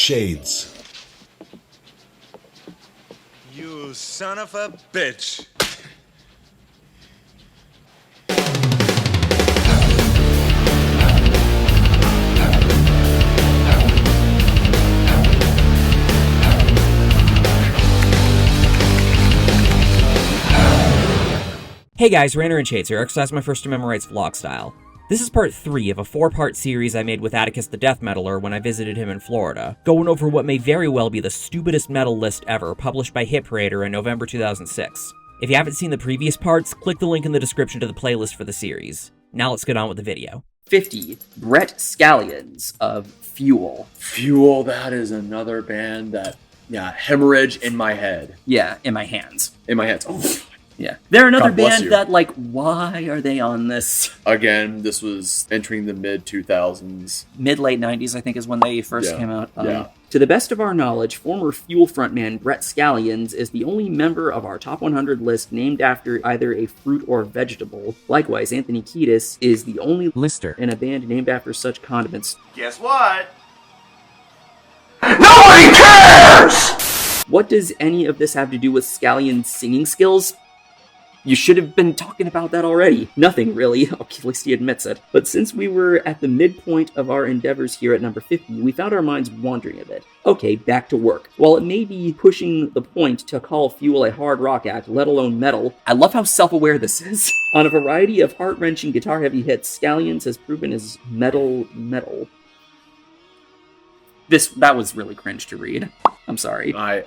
Shades. You son of a bitch. Hey guys, RanterInShades here, exercise my First Amendment rights vlog style. This is part 3 of a 4-part series I made with AtticusTheDeathMetaller when I visited him in Florida, going over what may very well be the stupidest metal list ever, published by Hit Parader in November 2006. If you haven't seen the previous parts, click the link in the description to the playlist for the series. Now let's get on with the video. 50, Brett Scallions of Fuel. Fuel, that is another band that, hemorrhage in my head. Yeah, in my hands. In my hands. Oh, yeah. They're another God bless band you. that, like, why are they on this? Again, this was entering the mid-2000s. Mid-late 90s, I think, is when they first Yeah. came out. Yeah. To the best of our knowledge, former Fuel frontman Brett Scallions is the only member of our top 100 list named after either a fruit or vegetable. Likewise, Anthony Kiedis is the only lister in a band named after such condiments. Guess what? Nobody cares! What does any of this have to do with Scallion's singing skills? You should have been talking about that already. Nothing, really. At least he admits it. But since we were at the midpoint of our endeavors here at number 50, we found our minds wandering a bit. Okay, back to work. While it may be pushing the point to call Fuel a hard rock act, let alone metal, I love how self-aware this is. On a variety of heart-wrenching guitar-heavy hits, Scallions has proven his metal. That was really cringe to read. I'm sorry. I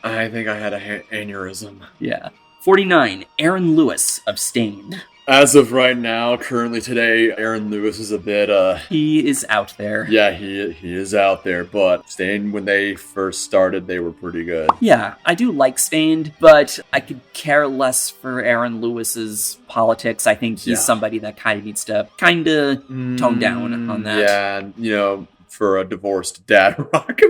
think I had a aneurysm. Yeah. 49, Aaron Lewis of Stained. As of right now, currently today, Aaron Lewis is a bit, He is out there. yeah, he is out there, but Stain, when they first started, they were pretty good. Yeah, I do like Stained, but I could care less for Aaron Lewis's politics. I think he's somebody that kind of needs to tone down on that. Yeah, and, for a divorced dad rock.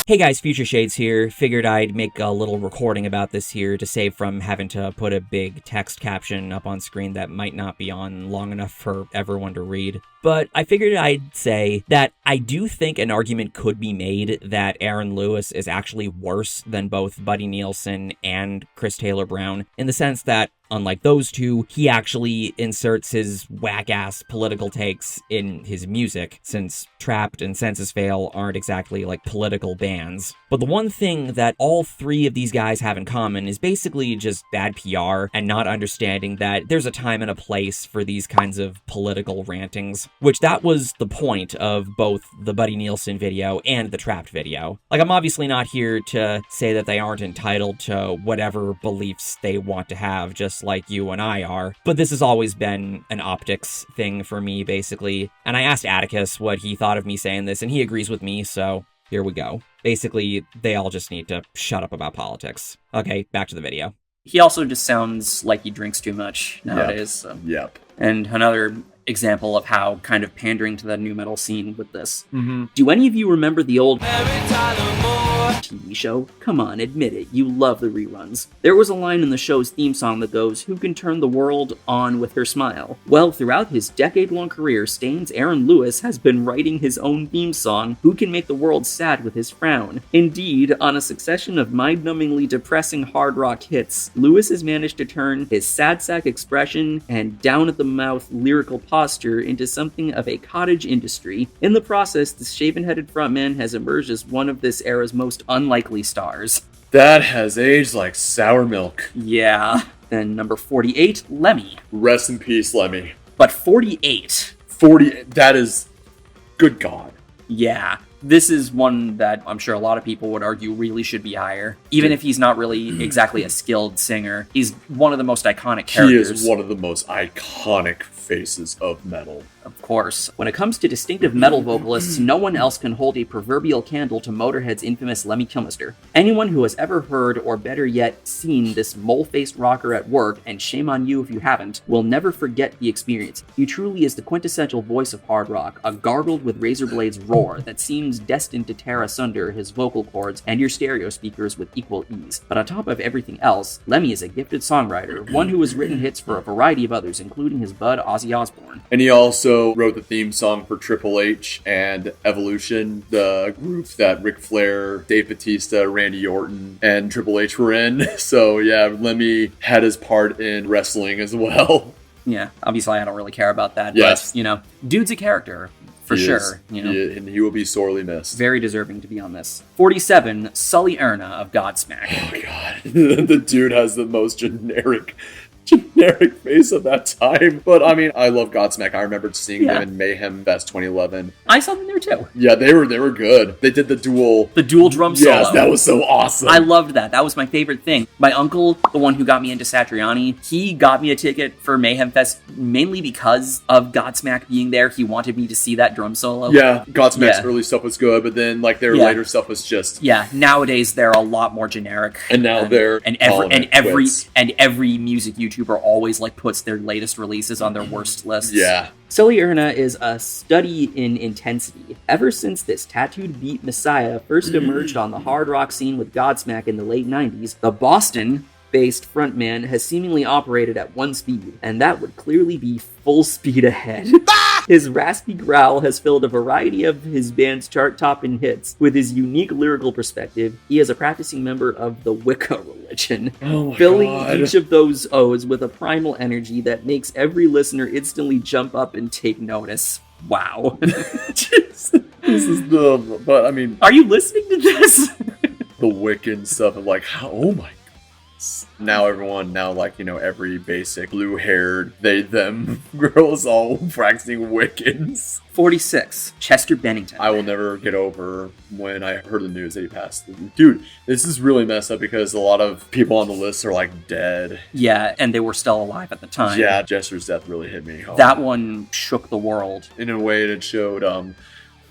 Hey guys, Future Shades here. Figured I'd make a little recording about this here to save from having to put a big text caption up on screen that might not be on long enough for everyone to read. But I figured I'd say that I do think an argument could be made that Aaron Lewis is actually worse than both Buddy Nielsen and Chris Taylor Brown, in the sense that, unlike those two, he actually inserts his whack-ass political takes in his music, since Trapped and Census Fail aren't exactly, like, political bands. But the one thing that all three of these guys have in common is basically just bad PR and not understanding that there's a time and a place for these kinds of political rantings, which that was the point of both the Buddy Nielsen video and the Trapped video. Like, I'm obviously not here to say that they aren't entitled to whatever beliefs they want to have, just like you and I are, but this has always been an optics thing for me, basically. And I asked Atticus what he thought of me saying this, and he agrees with me, so here we go. Basically, they all just need to shut up about politics. Okay, back to the video. He also just sounds like he drinks too much nowadays. So. Yep. And another example of how kind of pandering to the new metal scene with this. Do any of you remember the old TV show? Come on, admit it, you love the reruns. There was a line in the show's theme song that goes, "Who can turn the world on with her smile?" Well, throughout his decade-long career, Stained's Aaron Lewis has been writing his own theme song, "Who Can Make the World Sad with His Frown?" Indeed, on a succession of mind-numbingly depressing hard rock hits, Lewis has managed to turn his sad sack expression and down-at-the-mouth lyrical posture into something of a cottage industry. In the process, the shaven-headed frontman has emerged as one of this era's most unlikely stars. That has aged like sour milk. Yeah. Then number 48, Lemmy. Rest in peace, Lemmy. But 48. 40, that is, good God. Yeah. This is one that I'm sure a lot of people would argue really should be higher. Even if he's not really exactly a skilled singer, he's one of the most iconic characters. He is one of the most iconic faces of metal. Of course. When it comes to distinctive metal vocalists, no one else can hold a proverbial candle to Motorhead's infamous Lemmy Kilmister. Anyone who has ever heard, or better yet, seen this mole-faced rocker at work, and shame on you if you haven't, will never forget the experience. He truly is the quintessential voice of hard rock, a gargled with razor blades roar that seems seems destined to tear asunder his vocal cords and your stereo speakers with equal ease. But on top of everything else, Lemmy is a gifted songwriter, one who has written hits for a variety of others, including his bud Ozzy Osbourne. And he also wrote the theme song for Triple H and Evolution, the group that Ric Flair, Dave Bautista, Randy Orton, and Triple H were in. So yeah, Lemmy had his part in wrestling as well. Yeah, obviously I don't really care about that, yes. But, you know, dude's a character. For sure. You know? And he will be sorely missed. Very deserving to be on this. 47, Sully Erna of Godsmack. Oh my god. The dude has the most generic face of that time. But I mean, I love Godsmack. I remember seeing them in Mayhem Fest 2011. I saw them there too. Yeah, they were good. They did the dual drum solo. Yes, that was so awesome. I loved that. That was my favorite thing. My uncle, the one who got me into Satriani, he got me a ticket for Mayhem Fest mainly because of Godsmack being there. He wanted me to see that drum solo. Yeah, Godsmack's early stuff was good, but then like their later stuff was just nowadays they're a lot more generic. And now they're every music YouTuber always like puts their latest releases on their worst lists. Yeah. Sully Erna is a study in intensity. Ever since this tattooed beat messiah first emerged on the hard rock scene with Godsmack in the late 90s, the Boston-based frontman has seemingly operated at one speed, and that would clearly be full speed ahead. His raspy growl has filled a variety of his band's chart-topping hits. With his unique lyrical perspective, he is a practicing member of the Wicca religion, filling each of those O's with a primal energy that makes every listener instantly jump up and take notice. Wow. This is but I mean... Are you listening to this? The Wiccan stuff of like, oh my Now every basic blue-haired they-them girls all practicing Wiccans. 46, Chester Bennington. I will never get over when I heard the news that he passed. Dude, this is really messed up because a lot of people on the list are like dead. Yeah, and they were still alive at the time. Yeah, Chester's death really hit me home. That one shook the world. In a way, it showed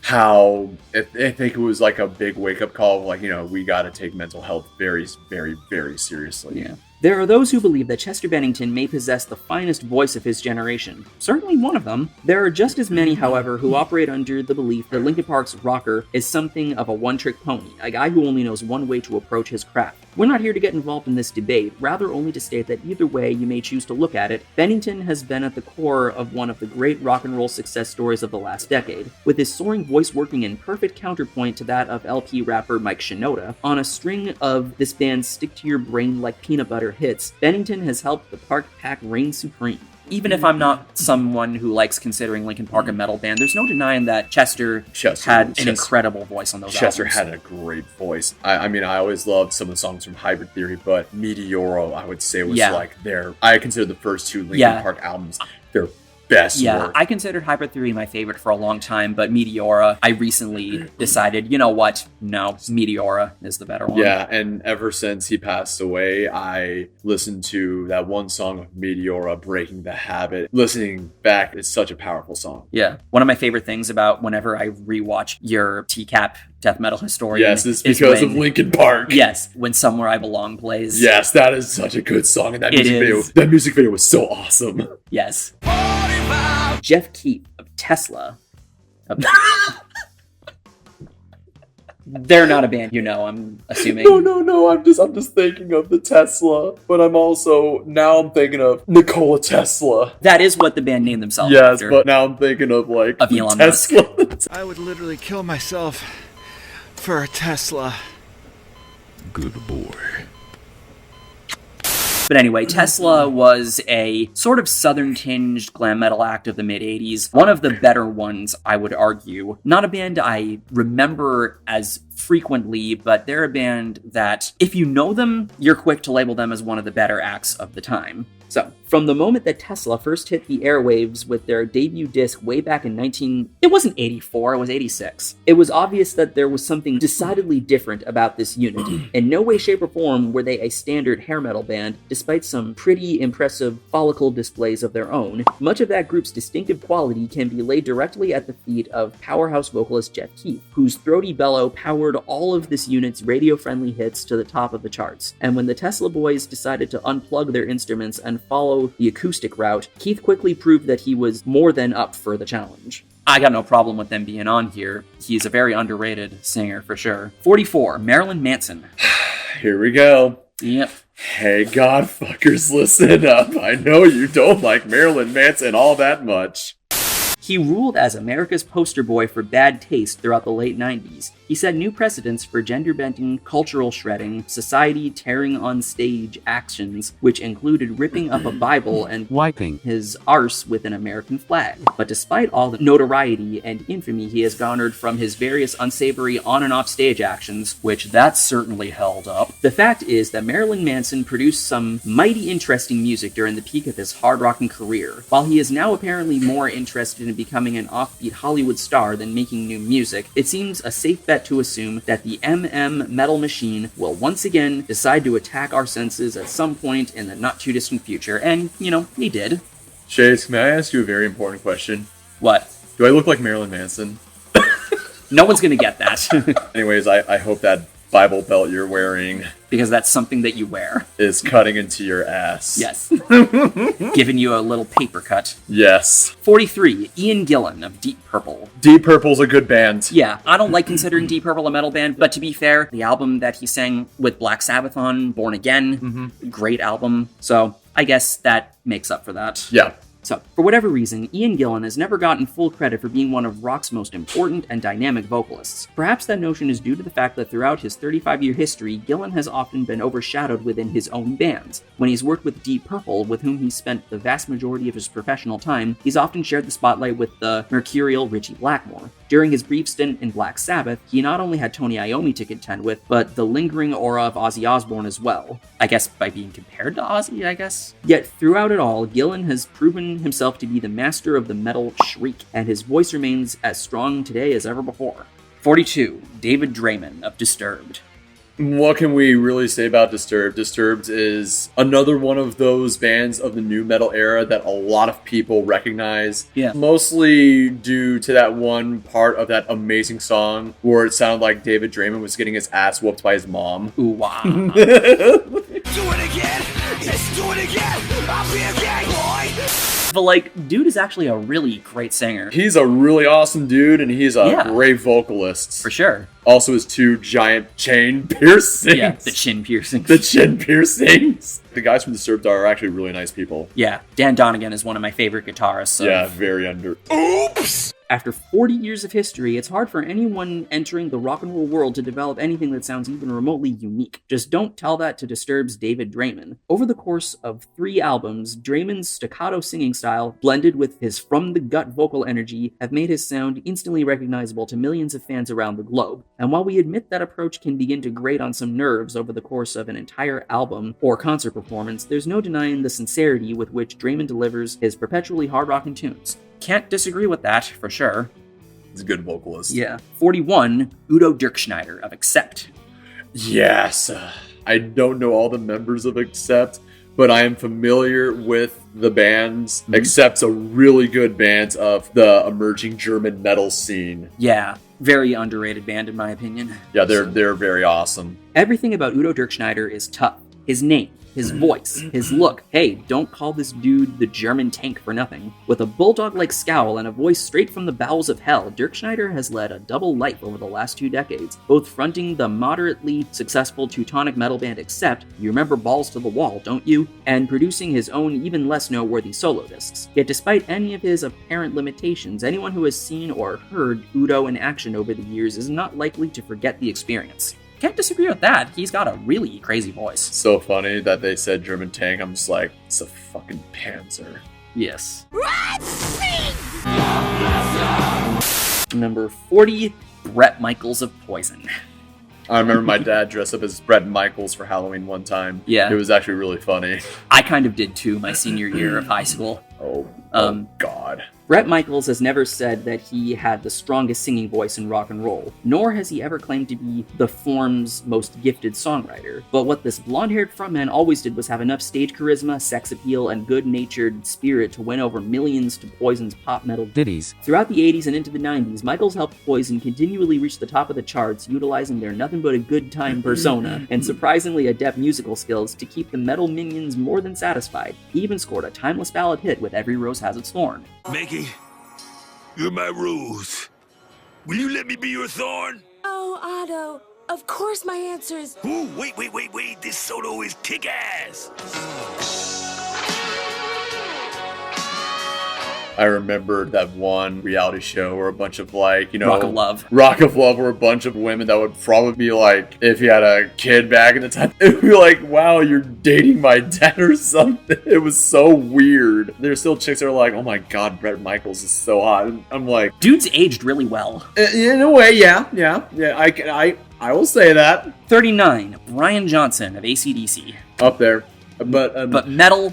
how I think it was like a big wake-up call of like, we got to take mental health very, very, very seriously. Yeah. There are those who believe that Chester Bennington may possess the finest voice of his generation. Certainly one of them. There are just as many, however, who operate under the belief that Linkin Park's rocker is something of a one-trick pony, a guy who only knows one way to approach his craft. We're not here to get involved in this debate, rather only to state that either way you may choose to look at it, Bennington has been at the core of one of the great rock and roll success stories of the last decade, with his soaring voice working in perfect counterpoint to that of LP rapper Mike Shinoda. On a string of this band's stick-to-your-brain-like peanut butter hits, Bennington has helped the Park Pack reign supreme. Even if I'm not someone who likes considering Linkin Park a metal band, there's no denying that Chester had an incredible voice on those albums. Chester had a great voice. I mean, I always loved some of the songs from Hybrid Theory, but Meteoro, I would say, was like I consider the first two Linkin Park albums their best work. I considered Hybrid Theory my favorite for a long time, but Meteora, I recently decided, you know what? No, Meteora is the better one. Yeah, and ever since he passed away, I listened to that one song of Meteora, Breaking the Habit. Listening back, it's such a powerful song. Yeah. One of my favorite things about whenever I rewatch your TCAP Death Metal Historian. Yes, it's because of Linkin Park. Yes, when Somewhere I Belong plays. Yes, that is such a good song, and that music video was so awesome. Yes. Jeff Keith of Tesla. They're not a band, I'm assuming. No. I'm just thinking of the Tesla, but I'm thinking of Nikola Tesla. That is what the band named themselves after. Yes, but now I'm thinking of Elon Tesla. Musk. I would literally kill myself for a Tesla. Good boy. But anyway, Tesla was a sort of southern-tinged glam metal act of the mid-'80s. One of the better ones, I would argue. Not a band I remember as frequently, but they're a band that, if you know them, you're quick to label them as one of the better acts of the time. So, from the moment that Tesla first hit the airwaves with their debut disc way back in it wasn't 84, it was 86. It was obvious that there was something decidedly different about this unit. In no way, shape, or form were they a standard hair metal band, despite some pretty impressive follicle displays of their own. Much of that group's distinctive quality can be laid directly at the feet of powerhouse vocalist Jeff Keith, whose throaty bellow powered all of this unit's radio-friendly hits to the top of the charts. And when the Tesla boys decided to unplug their instruments and follow the acoustic route, Keith quickly proved that he was more than up for the challenge. I got no problem with them being on here. He's a very underrated singer for sure. 44, Marilyn Manson. Here we go. Yep. Hey, Godfuckers, listen up. I know you don't like Marilyn Manson all that much. He ruled as America's poster boy for bad taste throughout the late 90s. He set new precedents for gender-bending, cultural shredding, society tearing on stage actions, which included ripping up a Bible and wiping his arse with an American flag. But despite all the notoriety and infamy he has garnered from his various unsavory on and off stage actions, which that certainly held up, the fact is that Marilyn Manson produced some mighty interesting music during the peak of his hard rocking career. While he is now apparently more interested in becoming an offbeat Hollywood star than making new music, it seems a safe bet to assume that the metal machine will once again decide to attack our senses at some point in the not too distant future, and, he did. Shades, may I ask you a very important question? What? Do I look like Marilyn Manson? No one's gonna get that. Anyways, I hope that Bible belt you're wearing, because that's something that you wear, is cutting into your ass. Yes. Giving you a little paper cut. Yes. 43, Ian Gillan of Deep Purple. Deep Purple's a good band. Yeah, I don't like considering Deep Purple a metal band, but to be fair, the album that he sang with Black Sabbath on, Born Again, great album. So I guess that makes up for that. Yeah. So, for whatever reason, Ian Gillan has never gotten full credit for being one of rock's most important and dynamic vocalists. Perhaps that notion is due to the fact that throughout his 35-year history, Gillan has often been overshadowed within his own bands. When he's worked with Deep Purple, with whom he's spent the vast majority of his professional time, he's often shared the spotlight with the mercurial Ritchie Blackmore. During his brief stint in Black Sabbath, he not only had Tony Iommi to contend with, but the lingering aura of Ozzy Osbourne as well. I guess by being compared to Ozzy, I guess? Yet throughout it all, Gillan has proven himself to be the master of the metal shriek, and his voice remains as strong today as ever before. 42, David Draiman of Disturbed. What can we really say about Disturbed? Disturbed is another one of those bands of the new metal era that a lot of people recognize. Yeah. Mostly due to that one part of that amazing song where it sounded like David Draiman was getting his ass whooped by his mom. Ooh, wow. Do it again! Let's do it again! I'll be a gay boy! But, dude is actually a really great singer. He's a really awesome dude, and he's a great vocalist. For sure. Also, his two giant chain piercings. Yeah, the chin piercings. The chin piercings. The guys from Disturbed are actually really nice people. Yeah, Dan Donegan is one of my favorite guitarists. Yeah, very under... Oops! After 40 years of history, it's hard for anyone entering the rock and roll world to develop anything that sounds even remotely unique. Just don't tell that to Disturbed's David Draiman. Over the course of 3 albums, Draiman's staccato singing style, blended with his from-the-gut vocal energy, have made his sound instantly recognizable to millions of fans around the globe. And while we admit that approach can begin to grate on some nerves over the course of an entire album or concert performance, there's no denying the sincerity with which Draiman delivers his perpetually hard-rocking tunes. Can't disagree with that, for sure. He's a good vocalist. Yeah. 41, Udo Dirkschneider of Accept. Yes. I don't know all the members of Accept, but I am familiar with the bands. Accept's a really good band of the emerging German metal scene. Yeah. Very underrated band, in my opinion. Yeah, they're very awesome. Everything about Udo Dirkschneider is tough. His name, his voice, his look. Hey, don't call this dude the German tank for nothing. With a bulldog-like scowl and a voice straight from the bowels of hell, Dirkschneider has led a double life over the last 2 decades, both fronting the moderately successful Teutonic metal band Accept, you remember Balls to the Wall, don't you? And producing his own even less noteworthy solo discs. Yet despite any of his apparent limitations, anyone who has seen or heard Udo in action over the years is not likely to forget the experience. Can't disagree with that. He's got a really crazy voice. So funny that they said German tank. I'm just like, it's a fucking Panzer. Yes. Number 40, Bret Michaels of Poison. I remember my dad dressed up as Bret Michaels for Halloween one time. Yeah. It was actually really funny. I kind of did too, my senior year of high school. Oh God. Bret Michaels has never said that he had the strongest singing voice in rock and roll, nor has he ever claimed to be the form's most gifted songwriter. But what this blonde-haired frontman always did was have enough stage charisma, sex appeal, and good-natured spirit to win over millions to Poison's pop metal ditties. Throughout the 80s and into the 90s, Michaels helped Poison continually reach the top of the charts, utilizing their nothing-but-a-good-time persona and surprisingly adept musical skills to keep the metal minions more than satisfied. He even scored a timeless ballad hit with Every Rose Has Its Thorn. Mickey, You're my rose. Will you let me be your thorn? Oh, Otto, of course my answer is... Ooh, wait. This solo is kick-ass. I remember that one reality show where a bunch of like, Rock of Love. Rock of Love were a bunch of women that would probably be like, if you had a kid back in the time, it would be like, wow, you're dating my dad or something. It was so weird. There's still chicks that are like, oh my god, Bret Michaels is so hot. And I'm like, Dude's aged really well. in a way, yeah. I will say that. 39, Brian Johnson of AC/DC. Up there. But metal...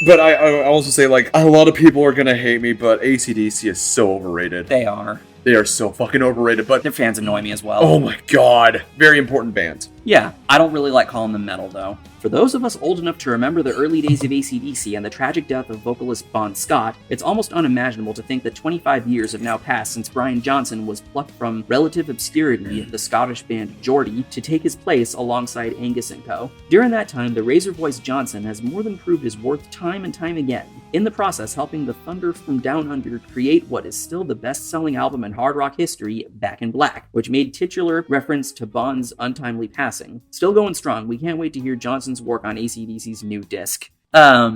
But I also say, like, a lot of people are gonna hate me, but AC/DC is so overrated. They are. They are so fucking overrated, but... Their fans annoy me as well. Oh my god. Very important band. Yeah, I don't really like calling them metal, though. For those of us old enough to remember the early days of AC/DC and the tragic death of vocalist Bon Scott, it's almost unimaginable to think that 25 years have now passed since Brian Johnson was plucked from relative obscurity, the Scottish band Geordie, to take his place alongside Angus & Co. During that time, the razor-voiced Johnson has more than proved his worth time and time again, in the process helping the Thunder from Down Under create what is still the best-selling album in hard rock history, Back in Black, which made titular reference to Bon's untimely passing. Still going strong, we can't wait to hear Johnson's work on AC/DC's new disc. Cap.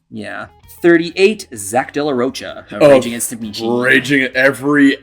Yeah. 38, Zach De La Rocha of Rage Against the Machine. Raging every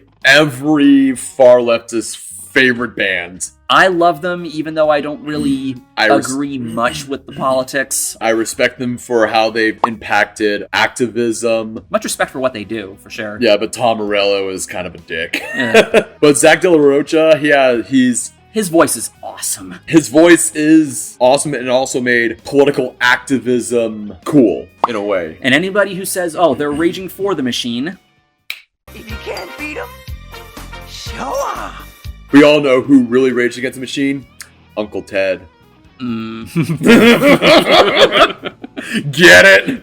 far leftist favorite band. I love them, even though I don't really agree much with the politics. I respect them for how they've impacted activism. Much respect for what they do, for sure. Yeah, but Tom Morello is kind of a dick. Yeah. But Zach De La Rocha, his voice is awesome. His voice is awesome and also made political activism cool, in a way. And anybody who says, oh, they're raging for the machine. If you can't beat them, show 'em. We all know who really raged against the machine. Uncle Ted. Get it?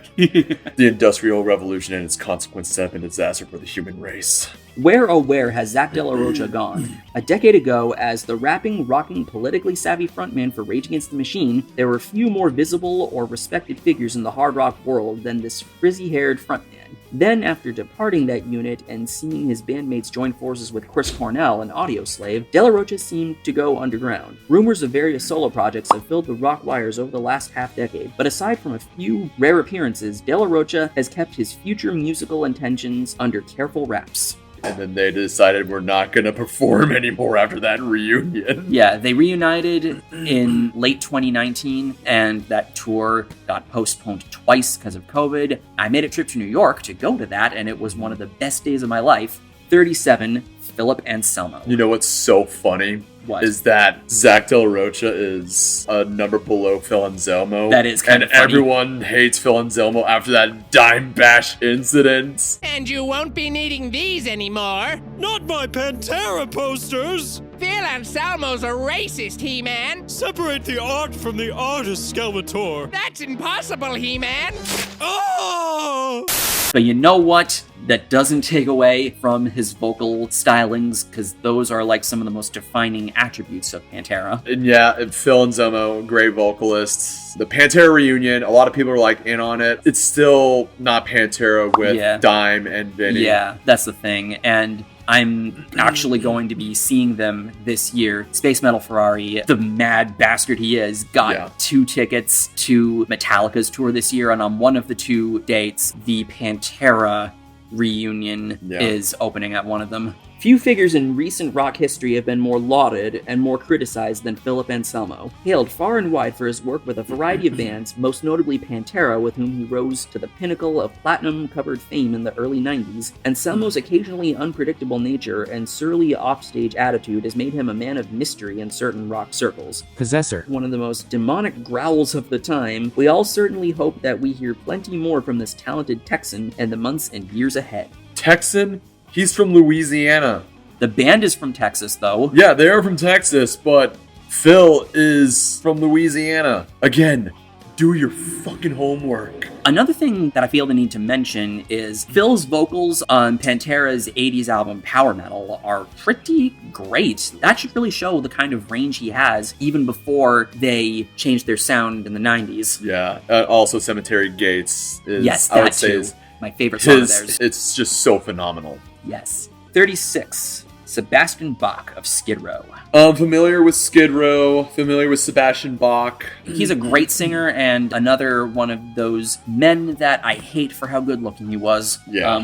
The Industrial Revolution and its consequences have been a disaster for the human race. Where, oh where has Zach De La Rocha gone? A decade ago, as the rapping, rocking, politically savvy frontman for Rage Against the Machine, there were few more visible or respected figures in the hard rock world than this frizzy-haired frontman. Then, after departing that unit and seeing his bandmates join forces with Chris Cornell and Audioslave, De La Rocha seemed to go underground. Rumors of various solo projects have filled the rock wires over the last half-decade, but aside from a few rare appearances, De La Rocha has kept his future musical intentions under careful wraps. And then they decided we're not going to perform anymore after that reunion. Yeah, they reunited in late 2019, and that tour got postponed twice because of COVID. I made a trip to New York to go to that, and it was one of the best days of my life. 37, Philip Anselmo. You know what's so funny? What? Is that Zach De La Rocha is a number below Phil Anselmo. That is kind of funny. And everyone hates Phil Anselmo after that dime bash incident. And you won't be needing these anymore. Not my Pantera posters! Phil Anselmo's a racist, He-Man. Separate the art from the artist, Skeletor. That's impossible, He-Man. Oh! But you know what? That doesn't take away from his vocal stylings, because those are like some of the most defining attributes of Pantera. And yeah, Phil Anselmo, great vocalists. The Pantera reunion, a lot of people are like in on it. It's still not Pantera with Dime and Vinny. Yeah, that's the thing. And I'm actually going to be seeing them this year. Space Metal Ferrari, the mad bastard he is, got 2 tickets to Metallica's tour this year, and on one of the 2 dates, the Pantera reunion is opening at one of them. Few figures in recent rock history have been more lauded and more criticized than Philip Anselmo. Hailed far and wide for his work with a variety of bands, most notably Pantera, with whom he rose to the pinnacle of platinum-covered fame in the early 90s, Anselmo's occasionally unpredictable nature and surly offstage attitude has made him a man of mystery in certain rock circles. Possessor. One of the most demonic growls of the time, we all certainly hope that we hear plenty more from this talented Texan in the months and years ahead. Texan? He's from Louisiana. The band is from Texas, though. Yeah, they are from Texas, but Phil is from Louisiana. Again, do your fucking homework. Another thing that I feel the need to mention is Phil's vocals on Pantera's 80s album Power Metal are pretty great. That should really show the kind of range he has even before they changed their sound in the 90s. Yeah, also Cemetery Gates is, yes, I would say, my favorite song of theirs. It's just so phenomenal. Yes. 36. Sebastian Bach of Skid Row. Familiar with Skid Row, familiar with Sebastian Bach. He's a great singer and another one of those men that I hate for how good looking he was. Yeah.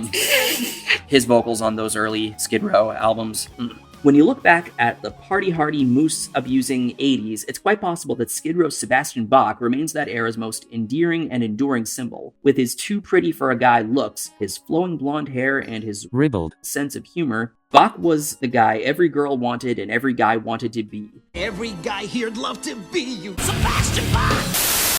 His vocals on those early Skid Row albums. When you look back at the party-hardy, moose-abusing 80s, it's quite possible that Skid Row's Sebastian Bach remains that era's most endearing and enduring symbol. With his too-pretty-for-a-guy looks, his flowing blonde hair, and his ribald sense of humor, Bach was the guy every girl wanted and every guy wanted to be. Every guy here'd love to be you, Sebastian Bach!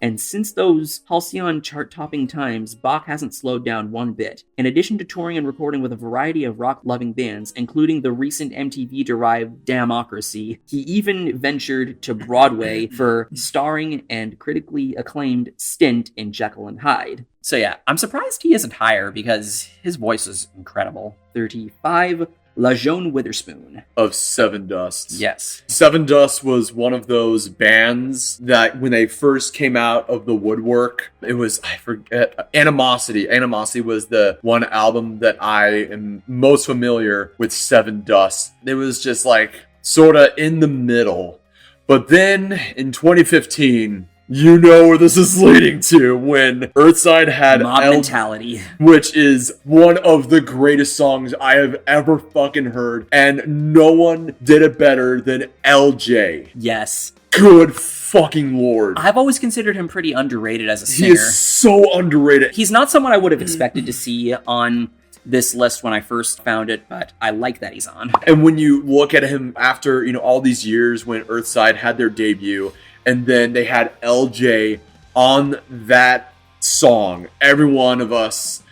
And since those Halcyon chart-topping times, Bach hasn't slowed down one bit. In addition to touring and recording with a variety of rock-loving bands, including the recent MTV-derived Damocracy, he even ventured to Broadway for starring and critically acclaimed stint in Jekyll and Hyde. So yeah, I'm surprised he isn't higher because his voice is incredible. 35. La Jaune Witherspoon. Of Seven Dusts. Yes. Seven Dust was one of those bands that when they first came out of the woodwork, it was, I forget, Animosity. Animosity was the one album that I am most familiar with Seven Dust. It was just like sort of in the middle. But then in 2015, you know where this is leading to when Earthside had Mob Mentality, which is one of the greatest songs I have ever fucking heard, and no one did it better than LJ. Yes. Good fucking lord. I've always considered him pretty underrated as a singer. He is so underrated. He's not someone I would have expected to see on this list when I first found it, but I like that he's on. And when you look at him after, all these years when Earthside had their debut, and then they had LJ on that song, every one of us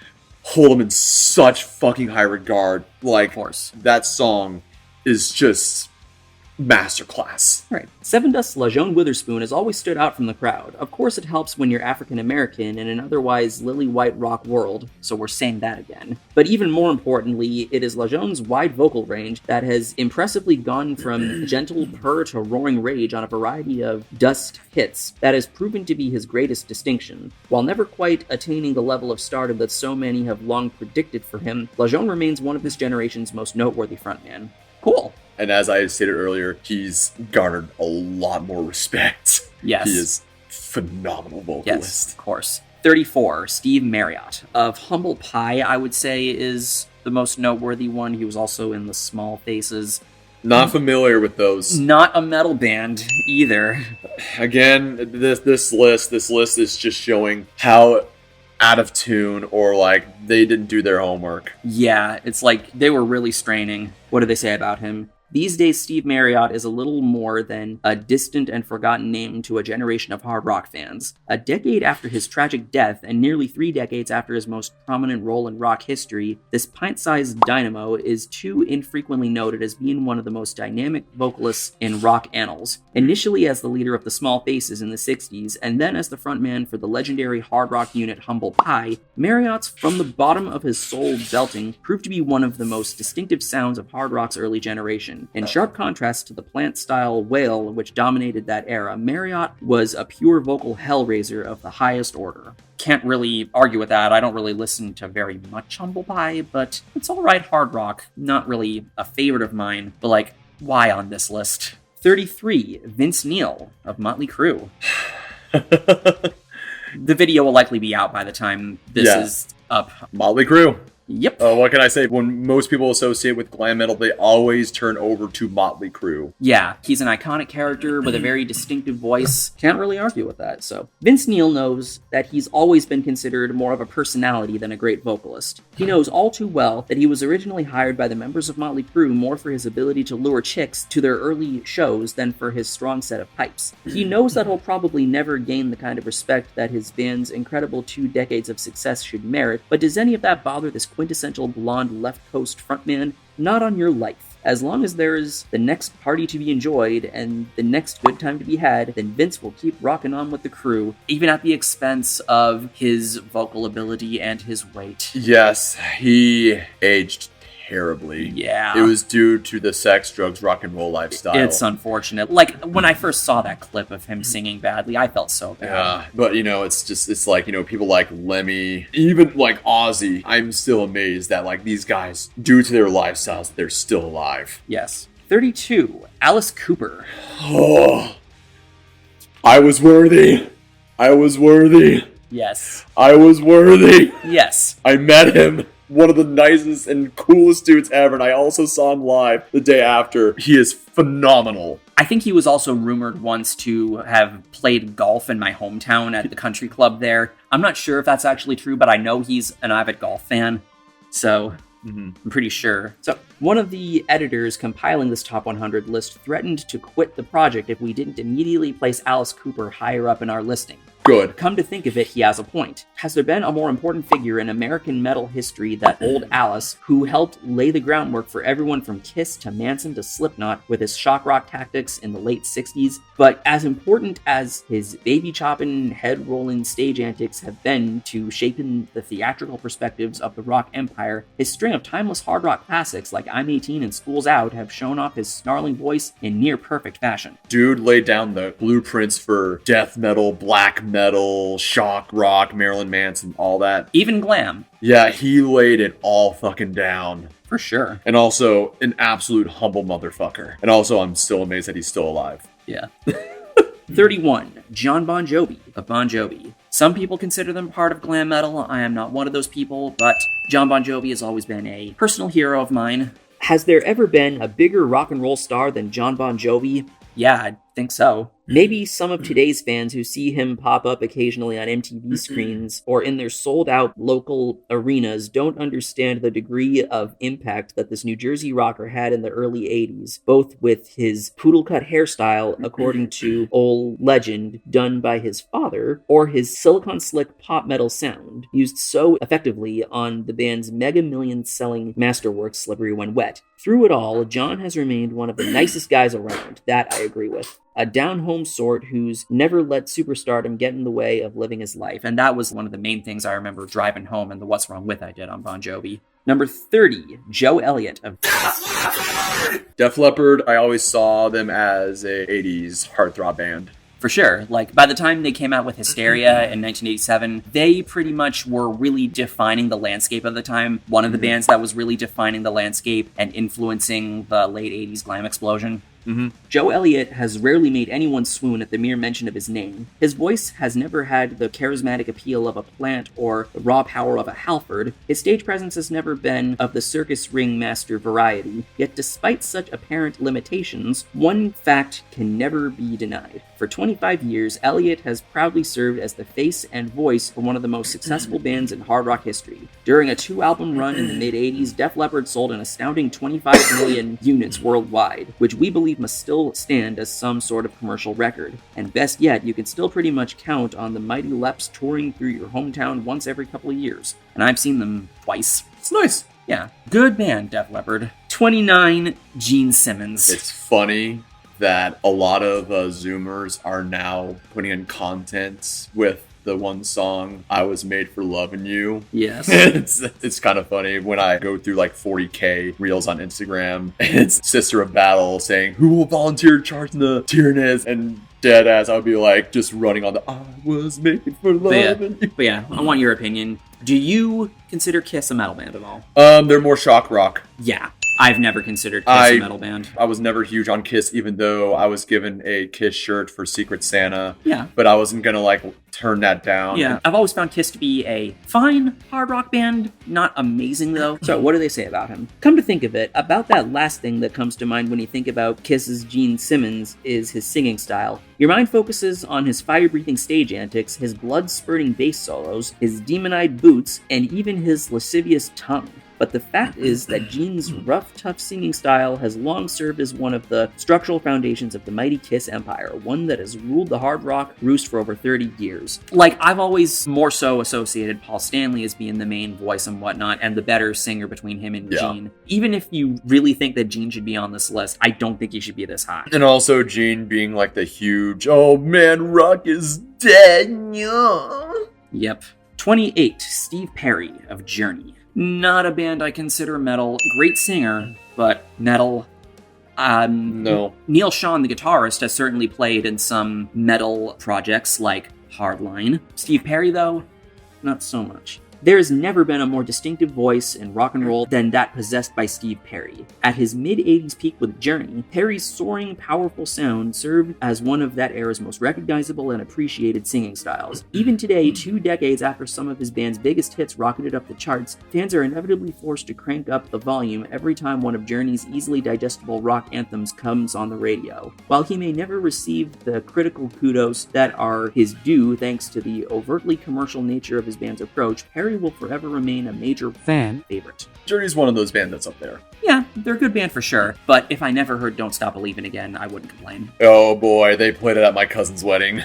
hold him in such fucking high regard. Like, of course, that song is just masterclass. Right. Seven Dust's La Jaune Witherspoon has always stood out from the crowd. Of course it helps when you're African American in an otherwise lily-white rock world, so we're saying that again. But even more importantly, it is La Jaune's wide vocal range that has impressively gone from gentle purr to roaring rage on a variety of dust hits that has proven to be his greatest distinction. While never quite attaining the level of stardom that so many have long predicted for him, La Jaune remains one of this generation's most noteworthy frontmen. Cool. And as I stated earlier, he's garnered a lot more respect. Yes. He is phenomenal vocalist. Yes, of course. 34, Steve Marriott. Of Humble Pie, I would say, is the most noteworthy one. He was also in the Small Faces. Not familiar with those. Not a metal band either. Again, this list is just showing how out of tune or like they didn't do their homework. Yeah, it's like they were really straining. What do they say about him? These days, Steve Marriott is a little more than a distant and forgotten name to a generation of hard rock fans. A decade after his tragic death, and nearly 3 decades after his most prominent role in rock history, this pint-sized dynamo is too infrequently noted as being one of the most dynamic vocalists in rock annals. Initially as the leader of the Small Faces in the 60s, and then as the frontman for the legendary hard rock unit Humble Pie, Marriott's from the bottom of his soul belting proved to be one of the most distinctive sounds of hard rock's early generation. In sharp contrast to the plant-style wail which dominated that era, Marriott was a pure vocal hellraiser of the highest order. Can't really argue with that. I don't really listen to very much Humble Pie, but it's alright hard rock. Not really a favorite of mine, but like, why on this list? 33, Vince Neil of Motley Crue. The video will likely be out by the time this is up. Motley Crue. Yep. What can I say? When most people associate with glam metal, they always turn over to Motley Crue. Yeah, he's an iconic character with a very distinctive voice. Can't really argue with that, so. Vince Neil knows that he's always been considered more of a personality than a great vocalist. He knows all too well that he was originally hired by the members of Motley Crue more for his ability to lure chicks to their early shows than for his strong set of pipes. He knows that he'll probably never gain the kind of respect that his band's incredible 2 decades of success should merit, but does any of that bother this quintessential blonde left coast frontman? Not on your life. As long as there's the next party to be enjoyed and the next good time to be had, then Vince will keep rocking on with the Crue, even at the expense of his vocal ability and his weight. Yes, he aged terribly. Yeah. It was due to the sex, drugs, rock and roll lifestyle. It's unfortunate. Like, when I first saw that clip of him singing badly, I felt so bad. Yeah, but it's like, people like Lemmy, even like Ozzy, I'm still amazed that like these guys, due to their lifestyles, they're still alive. Yes. 32, Alice Cooper. Oh, I was worthy. I was worthy. Yes. I was worthy. Yes. I met him. One of the nicest and coolest dudes ever, and I also saw him live the day after. He is phenomenal. I think he was also rumored once to have played golf in my hometown at the country club there. I'm not sure if that's actually true, but I know he's an avid golf fan, so I'm pretty sure. So, one of the editors compiling this top 100 list threatened to quit the project if we didn't immediately place Alice Cooper higher up in our listing. Good. Come to think of it, he has a point. Has there been a more important figure in American metal history than old Alice, who helped lay the groundwork for everyone from Kiss to Manson to Slipknot with his shock rock tactics in the late 60s? But as important as his baby-chopping, head-rolling stage antics have been to shaping the theatrical perspectives of the rock empire, his string of timeless hard rock classics like I'm 18 and School's Out have shown off his snarling voice in near-perfect fashion. Dude laid down the blueprints for death metal, black metal, shock rock, Marilyn Manson, all that. Even glam. Yeah, he laid it all fucking down. For sure. And also, an absolute humble motherfucker. And also, I'm still amazed that he's still alive. Yeah. 31. John Bon Jovi of Bon Jovi. Some people consider them part of glam metal. I am not one of those people, but John Bon Jovi has always been a personal hero of mine. Has there ever been a bigger rock and roll star than John Bon Jovi? Yeah, I think so. Maybe some of today's fans who see him pop up occasionally on MTV screens or in their sold-out local arenas don't understand the degree of impact that this New Jersey rocker had in the early 80s, both with his poodle-cut hairstyle, according to old legend, done by his father, or his silicon-slick pop metal sound, used so effectively on the band's mega-million-selling masterwork Slippery When Wet. Through it all, John has remained one of the nicest guys around. That I agree with. A down-home sort who's never let superstardom get in the way of living his life. And that was one of the main things I remember driving home and the What's Wrong With I did on Bon Jovi. Number 30, Joe Elliott of Def Leppard, I always saw them as a 80s heartthrob band. For sure. Like, by the time they came out with Hysteria in 1987, they pretty much were really defining the landscape of the time. One of the bands that was really defining the landscape and influencing the late 80s glam explosion. Joe Elliott has rarely made anyone swoon at the mere mention of his name. His voice has never had the charismatic appeal of a Plant or the raw power of a Halford. His stage presence has never been of the circus ringmaster variety. Yet despite such apparent limitations, one fact can never be denied. For 25 years, Elliott has proudly served as the face and voice for one of the most successful bands in hard rock history. During a 2-album run in the mid-80s, Def Leppard sold an astounding 25 million units worldwide, which we believe must still stand as some sort of commercial record. And best yet, you can still pretty much count on the Mighty Leps touring through your hometown once every couple of years. And I've seen them twice. It's nice. Yeah. Good band, Def Leppard. 29, Gene Simmons. It's funny that a lot of Zoomers are now putting in content with the one song, I Was Made for Loving You. Yes. It's kind of funny when I go through like 40K reels on Instagram, and it's Sister of Battle saying, who will volunteer charging the Tyrannus? And dead ass, I would be like just running on the I Was Made for Loving You. But yeah, I want your opinion. Do you consider Kiss a metal band at all? They're more shock rock. Yeah. I've never considered Kiss a metal band. I was never huge on Kiss, even though I was given a Kiss shirt for Secret Santa. Yeah. But I wasn't gonna like turn that down. Yeah. I've always found Kiss to be a fine hard rock band. Not amazing though. So what do they say about him? Come to think of it, about that last thing that comes to mind when you think about Kiss's Gene Simmons is his singing style. Your mind focuses on his fire-breathing stage antics, his blood-spurting bass solos, his demon-eyed boots, and even his lascivious tongue. But the fact is that Gene's rough, tough singing style has long served as one of the structural foundations of the mighty Kiss empire, one that has ruled the hard rock roost for over 30 years. Like, I've always more so associated Paul Stanley as being the main voice and whatnot, and the better singer between him and Gene. Even if you really think that Gene should be on this list, I don't think he should be this high. And also Gene being like the huge, oh man, rock is dead. Yep. 28, Steve Perry of Journey. Not a band I consider metal. Great singer, but metal. No. Neil Schon, the guitarist, has certainly played in some metal projects like Hardline. Steve Perry, though, not so much. There has never been a more distinctive voice in rock and roll than that possessed by Steve Perry. At his mid-80s peak with Journey, Perry's soaring, powerful sound served as one of that era's most recognizable and appreciated singing styles. Even today, 2 decades after some of his band's biggest hits rocketed up the charts, fans are inevitably forced to crank up the volume every time one of Journey's easily digestible rock anthems comes on the radio. While he may never receive the critical kudos that are his due thanks to the overtly commercial nature of his band's approach, Perry will forever remain a major fan favorite. Journey's one of those bands that's up there. Yeah, they're a good band for sure, but if I never heard Don't Stop Believin' again, I wouldn't complain. Oh boy, they played it at my cousin's wedding.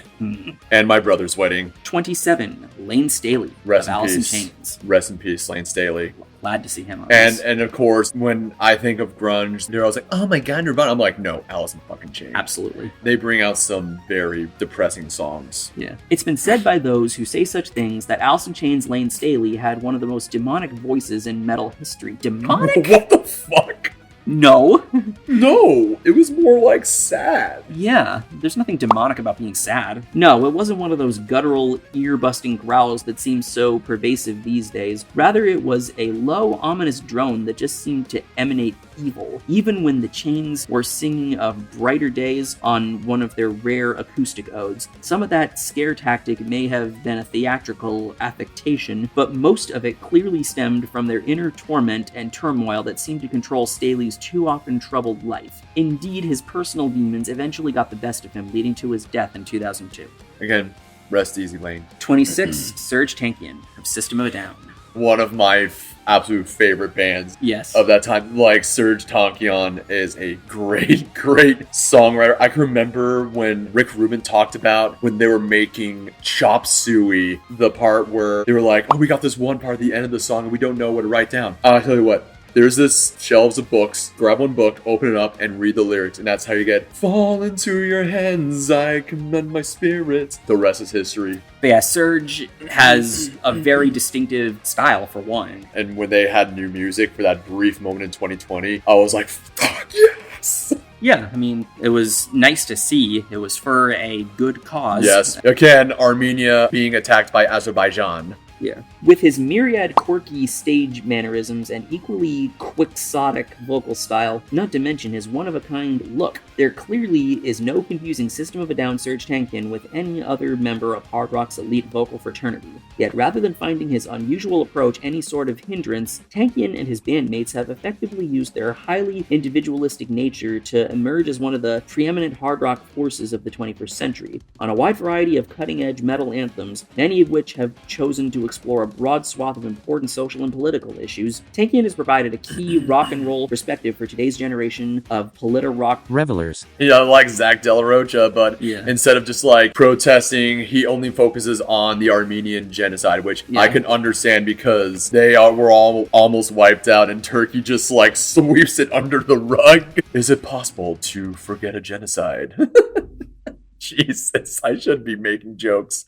And my brother's wedding. 27, Lane Staley Rest of in Alice in peace. Chains. Rest in peace, Lane Staley. Glad to see him on this. And of course, when I think of grunge, they're always like, oh my god, Nirvana. I'm like, no, Alice in fucking Chains. Absolutely. They bring out some very depressing songs. Yeah. It's been said by those who say such things that Alice in Chains' Lane Staley had one of the most demonic voices in metal history. Demonic? What the fuck? No. No, it was more like sad. Yeah, there's nothing demonic about being sad. No, it wasn't one of those guttural, ear-busting growls that seem so pervasive these days. Rather, it was a low, ominous drone that just seemed to emanate evil, even when the Chains were singing of brighter days on one of their rare acoustic odes. Some of that scare tactic may have been a theatrical affectation, but most of it clearly stemmed from their inner torment and turmoil that seemed to control Staley's too often troubled life. Indeed, his personal demons eventually got the best of him, leading to his death in 2002. Again, rest easy, Lane. 26, Serge Tankian of System of a Down. One of my absolute favorite bands Yes. of that time. Like, Serge Tankian is a great, great songwriter. I can remember when Rick Rubin talked about when they were making Chop Suey, the part where they were like, oh, we got this one part at the end of the song and we don't know what to write down. I'll tell you what. There's this shelves of books. Grab one book, open it up, and read the lyrics. And that's how you get, fall into your hands, I commend my spirit. The rest is history. But yeah, Serge has a very distinctive style, for one. And when they had new music for that brief moment in 2020, I was like, fuck yes! Yeah, I mean, it was nice to see. It was for a good cause. Yes. Again, Armenia being attacked by Azerbaijan. Yeah. With his myriad quirky stage mannerisms and equally quixotic vocal style, not to mention his one-of-a-kind look, there clearly is no confusing System of a Down Serge Tankian with any other member of hard rock's elite vocal fraternity. Yet rather than finding his unusual approach any sort of hindrance, Tankian and his bandmates have effectively used their highly individualistic nature to emerge as one of the preeminent hard rock forces of the 21st century. On a wide variety of cutting-edge metal anthems, many of which have chosen to explore a broad swath of important social and political issues, Tankian has provided a key rock and roll perspective for today's generation of politi-rock revelers. Yeah, like Zach De La Rocha, but Yeah. instead of just like protesting, he only focuses on the Armenian genocide, which Yeah. I can understand because were all almost wiped out and Turkey just like sweeps it under the rug. Is it possible to forget a genocide? Jesus, I should be making jokes